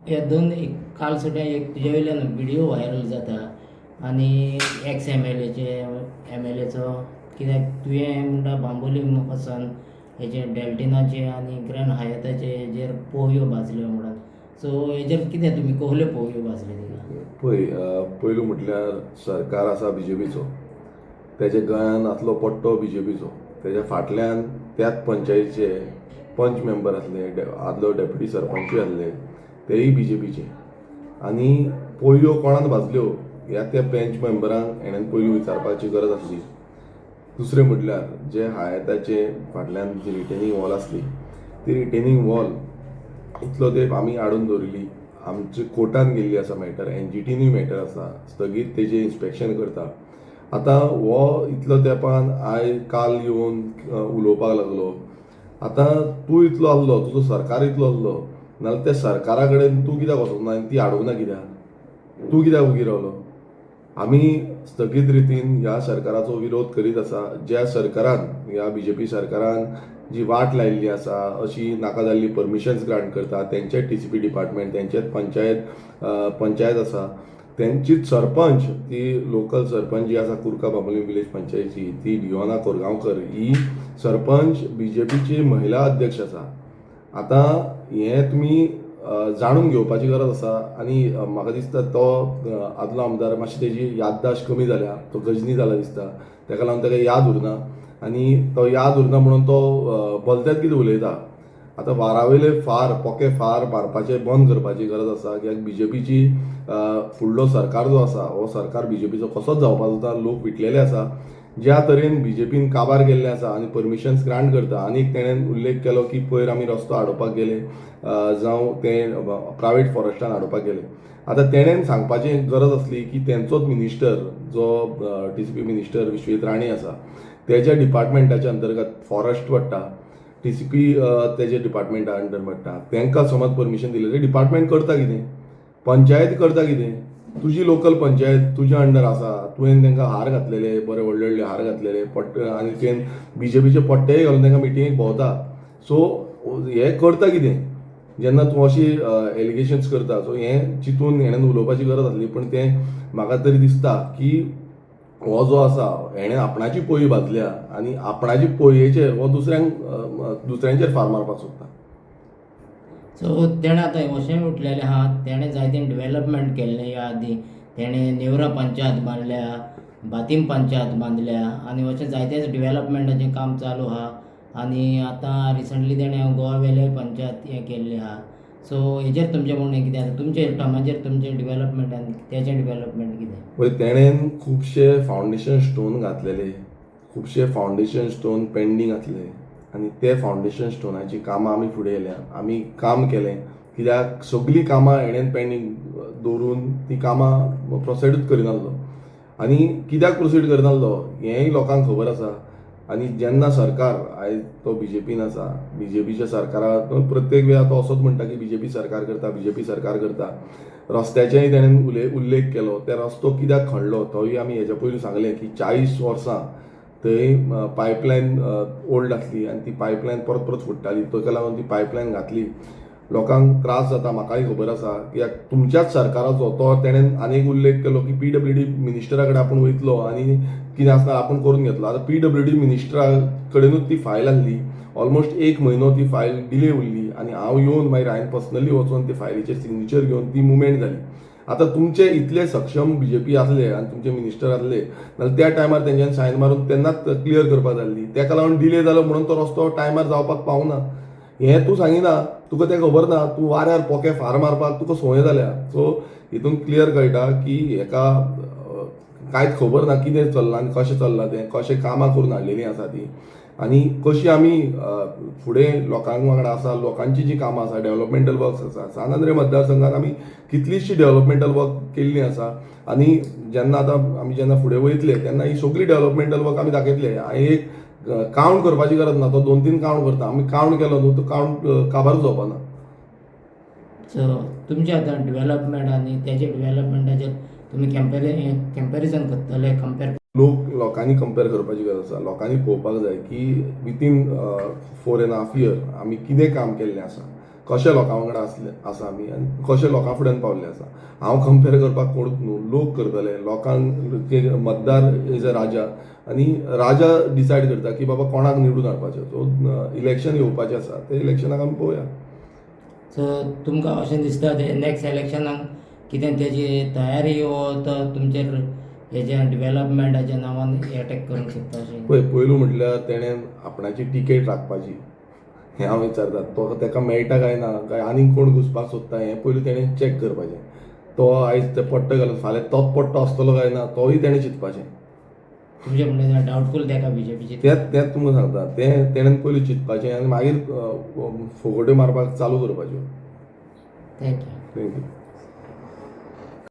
हे काल सुद्दां एक तुजे वयल्यान व्हिडिओ व्हायरल जाता आनी एक्स एम एल एचो कित्याक तुवें म्हणटा बांबोली वचोन हेचे डेल्टिनाचे आनी ग्रँड हायताचे हेजेर पोवयो भाजल्यो म्हणून सो हेजेर कितें तुमी कहल्यो पोवयो भाजल्यो तिका पयलू म्हटल्यार सरकार आसा बीजेपीचो, तेज्या गोंयान आसलो पट्टो बीजेपीचो, तेज्या फाटल्यान त्याच पंचायतीचे पंच मेंबर आसले, आदलो डेप्युटी सरपंचूय आसले, तेय बीजेपीचे. आनी पयल्यो कोणान भाजल्यो ह्या त्या बेंच मेंबरांक हेणेन पयलू विचारपाची गरज आसली. दुसरें म्हटल्यार जे हायताचे फाटल्यान जी रिटेनिंग वॉल आसली, ती रिटेनिंग वॉल इतलो तेंप आमी हाडून दवरिल्ली. आमचे कोर्टान गेल्ली आसा मॅटर, एनजीटीनूय मॅटर आसा, स्थगीत तेजें इन्स्पेक्शन करता. आतां हो इतलो तेंपान काल येवन उलोवपाक लागलो. आतां तूं इतलो आसलो, तुजो सरकार इतलो आसलो, नाल्यार त्या सरकारा कडेन तूं कित्याक वचूंक ना आनी ती हाडूंक ना कित्याक? तूं कित्याक उगी रावलो? आमी स्थगीत रितीन ह्या सरकाराचो विरोध करीत आसा. ज्या सरकारान, ह्या बीजेपी सरकारान जी वाट लायिल्ली आसा, अशी नाका जाल्ली परमिशन्स ग्रांट करता, तेंचेच टीसीपी डिपार्टमेंट, तेंचेच पंचायत आसा, तेंचीच सरपंच, ती लोकल सरपंच जी आसा कुर्का बांबोली विलेज पंचायतीची, ती डिओना कोरगांवकर, ही सरपंच बीजेपीची महिला अध्यक्ष आसा. आतां हें तुमी जाणून घेवपाची गरज आसा. आनी म्हाका दिसता तो आदलो आमदार मातशी तेजी याददाश्त कमी जाल्या, तो गजनी जाला दिसता, तेका लागून तेका याद उरना. आनी तो याद उरना म्हणून तो भलतेच कितें उलयता. आतां वारावयले पोके फार मारपाचे बंद करपाची गरज आसा. कित्याक बीजेपीची फुडलो सरकार जो आसा, हो सरकार बीजेपीचो कसोच जावपाचो आसा. लोक विटलेले आसा. ज्या तरेन बीजेपीन काबार केल्ले आसा आनी परमिशन्स ग्रांट करता. आनीक तेणेन उल्लेख केलो की पयर आमी रस्तो हाडोवपाक गेले, जावं ते प्रायवेट फॉरेस्टान हाडोवपाक गेले. आतां तेणेन सांगपाची गरज आसली की तेंचोच मिनिस्टर, जो टीसीपी मिनिस्टर विश्वेत राणे आसा, तेज्या डिपार्टमेंटाच्या अंतर्गत फॉरेस्ट पडटा, टीसीपी तेजे डिपार्टमेंटा अंडर पडटा. तेंकां समज परमिशन दिलें ते डिपार्टमेंट करता कितें? पंचायत करता कितें? तुजी लोकल पंचायत तुज्या अंडर आसा, तुवें तेंकां हार घातलेले, बरे व्हडले व्हडले हार घातलेले, आनी तुवें बीजेपीचे पट्टेय घालून तेंकां मिटिंगेक भोंवता. सो हें करता कितें जेन्ना तूं अशी एलिगेशन्स करता? सो हें चिंतून हेणेन उलोवपाची गरज आसली. पूण तें म्हाका तरी दिसता की हो जो आसा, हेणें आपणाची पोय भाजल्या आनी आपणाची पोयेचेर हो दुसऱ्यांचेर फार मारपाक सोदता. सो तेणें आतां अशेंय उठलेलें आहा, तेणें जायते डेव्हलपमेंट केल्लें ह्या आदीं. तेणें नेवरा पंचायत बांदल्या, बातीम पंचायत बांदल्या आनी अशें जायतेच डेव्हलपमेंटाचें काम चालू आहा. आनी आतां रिसंटली तेणें गोवावेले पंचायत हें केल्ली आहा. सो हेजेर तुमचें म्हणणें कितें आसा? तुमचे टर्माचेर तुमचें डेव्हलपमेंटान तेचें डेव्हलपमेंट कितें? पळय, तेणेन खुबशे फावंडेशन स्टोन घातलेले, खुबशे फावंडेशन स्टोन पेंडींग आसले. आनी ते फावंडेशन स्टोनाची कामां आमी फुडें येयल्या, आमी काम केलें. कित्याक सगळीं कामां हेणेन पेंडींग दवरून ती कामां प्रोसेडूच करिनासलो. आनी कित्याक प्रोसीड करनासलो हेंय लोकांक खबर आसा. आनी जेन्ना सरकार आयज तो बीजेपीन आसा, बीजेपीच्या सरकारान प्रत्येक वेळा तो असोच म्हणटा की बीजेपी सरकार करता, बीजेपी सरकार करता. रस्त्याचेय तेणेन उल्लेख केलो. ते रस्तो कित्याक खणलो तोय आमी हेच्या पयलीं सांगलें की 40 वर्सां थंय पायपलायन ओल्ड आसली आनी ती पायपलायन परत परत फुट्टाली. ताका लागून ती पायपलायन घातली. लोकांक त्रास जाता, म्हाकाय खबर आसा. कित्याक तुमच्याच सरकाराचो तो तेणेन आनीक उल्लेख केलो की पीडब्ल्यूडी मिनिस्टरा कडेन आपूण वयतलो आनी कितें आसता आपूण करून घेतलो. आतां पीडब्ल्यूडी मिनिस्टरा कडेनूच ती फायल आसली. ऑलमोस्ट 1 म्हयनो ती फायल डिले उरली आनी हांव येवन मागीर हांवें पर्सनली वचून ते फायलीचेर सिग्नेचर घेवन ती मुवमेंट जाली. आतां तुमचे इतले सक्षम बीजेपी आसले आनी तुमचे मिनिस्टर आसले, नाल्यार त्या टायमार तेंच्यांनी सायन मारून तेन्नाच क्लियर करपाक जाल्ली. तेका लागून डिले जालो म्हणून तो रस्तो टायमार जावपाक पावना. हें तूं सांगिना, तुका तें खबर ना. तूं वाऱ्यार पोके फार मारपाक तुका संवय जाल्या. सो हितून क्लियर कळटा की हेका कांयच खबर ना कितें चल्लां आनी कशें चल्लां तें, कशें कामां करून हाडलेलीं आसा ती आनी कशी आमी फुडें लोकांक वांगडा आसा. लोकांची जी कामां आसा, डेव्हलपमेंटल वर्क्स आसा, सांत आंद्रे मतदारसंघात आमी कितलींशीं डेव्हलपमेंटल वर्क केल्लीं आसा. आनी जेन्ना आमी फुडें वयतले तेन्ना ही सगळी डेव्हलपमेंटल वर्क आमी दाखयतले. हांवें एक कावंट करपाची गरज ना, तो 2-3 कावंट करता. आमी कावंट केलो न्हू, तो कावंट काबारूच जावपाना. सो तुमचे आतां डेव्हलपमेंट आनी तेजे डेव्हलपमेंटाचेर तुमी कम्पॅरिजन करतले, लोकांनी कंपेर करपाची गरज आसा. लोकांनी पळोवपाक जाय की विथीन 4.5 years आमी कितें काम केल्लें आसा. कशे लोकां वांगडा आसा आमी आनी कशे लोकां फुड्यान पावल्ले आसा. हांव कंपेर करपाक कोणूच न्हू, लोक करतले. लोकांक मतदार इज अ राजा आनी राजा डिसायड करता की बाबा कोणाक निवडून हाडपाचें. सो इलेक्शन येवपाचें आसा, ते इलेक्शनाक आमी पळोवया. सो तुमकां अशें दिसता ते नेक्स्ट इलेक्शनाक कितें तेजी तयारी वो तो तुमचेर हेज्या डिवेलपमेंटाच्या नांवान अटॅक करूंक सोदता अशें? पयलू म्हटल्यार तेणें आपणाची टिकेट राखपाची हें हांव विचारता. तो ताका मेळटा काय ना, काय आनीक कोण घुसपाक सोदता हें पयलू तेणें चॅक करपाचें. तो आयज ते पट्टो घालून फाल्यां तोच पट्टो आसतलो काय ना तोय तेणें चिंतपाचें. तुमचे म्हणणे डावटफूल तेका बीजेपीची तेंच तुमकां सांगता. तें तेणें पयलीं चिंतपाचें आनी मागीर फोगोट्यो मारपाक चालू करपाच्यो. थँक्यू. थँक्यू.